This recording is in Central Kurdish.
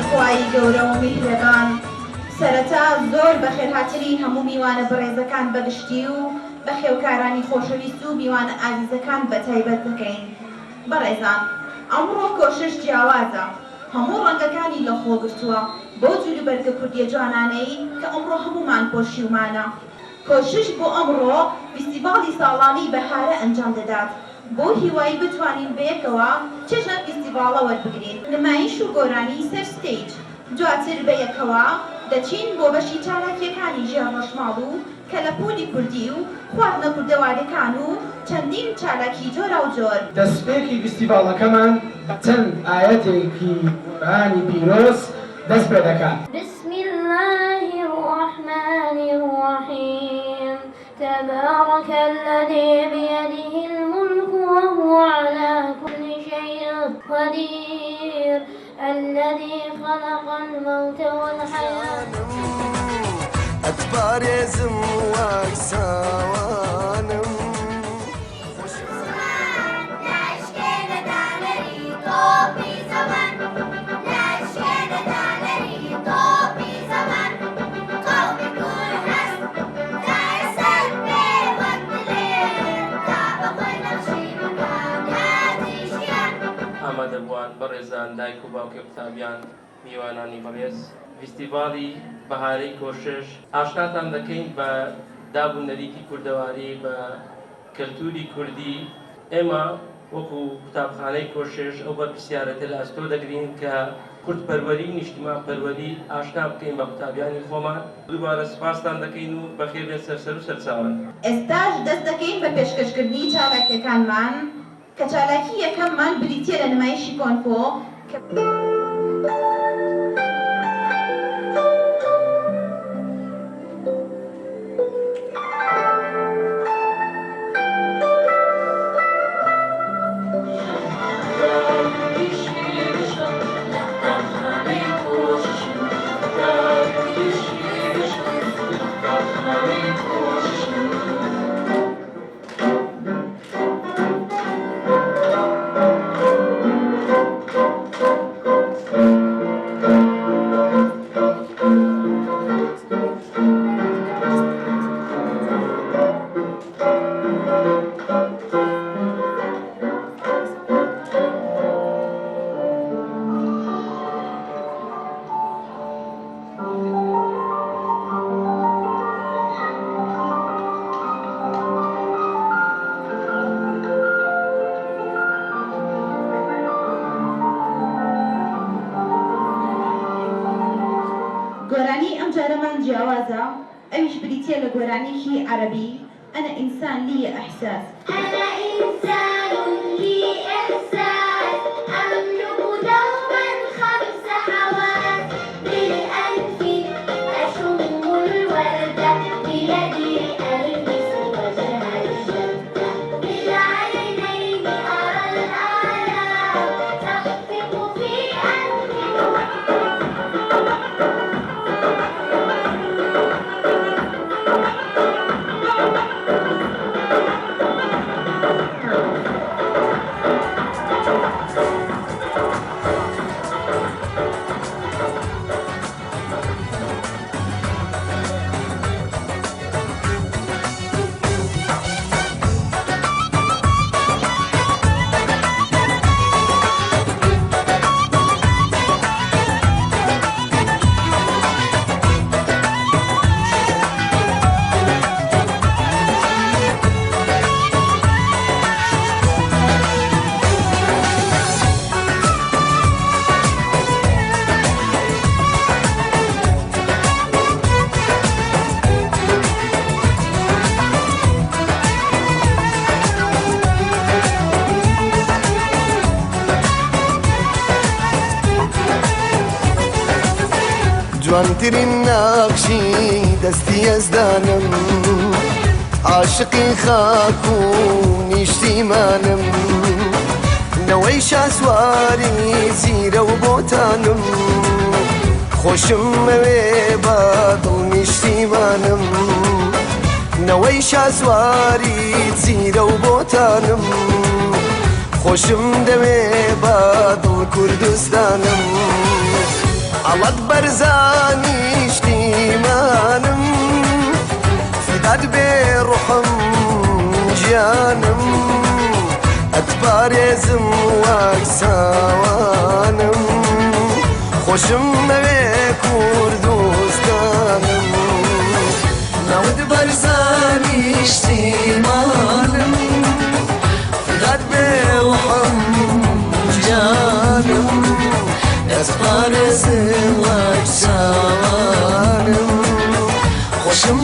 خوای گەورە و میهرەبان سەرەتا زۆر بەخێرهاتنی هەموو میوانە بەڕێزەکان بەگشتی و بە خێوکارانی خۆشەویست و میوانە ئازیزەکان بەتایبەت دەکەین. بەڕێزان، ئەمڕۆ کۆشش جیاوازە، هەموو ڕەنگەکانی لە خۆگرتووە بۆ جوولوبەرگە کوردیە جوانانەی کە ئەمڕۆ هەمومان پۆشیومانە. کۆشش بۆ ئەمڕۆ فیستیڤاڵی ساڵانەی بەهارە ئەنجام دەدات بۆ هیوای بتوانین بەیەکەوە چێژە فیستیڤاڵە وەربگرین. نمایش و گۆرانی سەر ستەیج، دواتر بەیەکەوە دەچین بۆ بەشی چالاکیەکانی ژیان ڕۆژماڵ و کەلەپۆلی کوردی و خواردنە کوردەوارەکان و چەندین چالاکی جۆرا و جۆر. دەستپێکی فیستیڤاڵەکەمان چەند ئاەتێکی بەهانی پیرۆز دەست پێ دەکات. بسم الله الرحمن الرحيم تبارك الذي بيده الملك وهو على كل شيء قدير الذي خلق الموت والحياة أتبار يزم وأكسوانم ئامادەبووان بەڕێزان دایک و باوکێ قوتابیان میوانانی بەڕێز فیستیڤاڵی بەهارەی کۆشش ئاشناتان دەکەین بە دابوونەریکی کوردەواری بە کەلتوری کوردی. ئێمە وەکو قوتابخانەی کۆشش ئەو بەرپرسیارەتە لە ئەستۆ دەگرین کە کوردپەروەری و نیشتیمانپەروەری ئاشنا بکەین بە قوتابیانی خۆمان. دووبارە سوپاستان دەکەین و بەخێربێن سەرسەر و سەرچاوان. ئێستاش دەست دەکەین بە پێشکەشکردنی چالاکیەکانمان کە چالاکی یەکەممان بریتیە لە نمایشی کۆنفۆ کە گۆرانی ئەم جارەمان جیاوازە، ئەویش بریتیە لە گۆرانێکی عەرەبی. ئەنە ئینسان لی ئەحساس أنا إنسان لي إحساس أملك دوما 5 حواس بالأنف أشم الورد بيدي ألمس وجه الشتى بالعينين أرى الآلام تخفق في أنفي جوانترین ناقشی دەستی ئەزدانم عاشقی خاک و نیشتیمانم نەوەی شاسواری زیرە و بۆتانم خۆشم ئەوێ بە دڵ نیشتیمانم نەوەی شاسواری زیرە و بۆتانم خۆشم دەوێ بە دڵ کوردستانم عڵەت بەرزانیشتیمانم فدات بێ ڕوحم گیانم ئەتپارێزم وەک ساوانم خۆشم ئەوێ کوردستانم ناود بەرزانیشتیمانم فدات بێ ڕوحم گیانم ئەتپارێزم وەک ساوانم خۆشم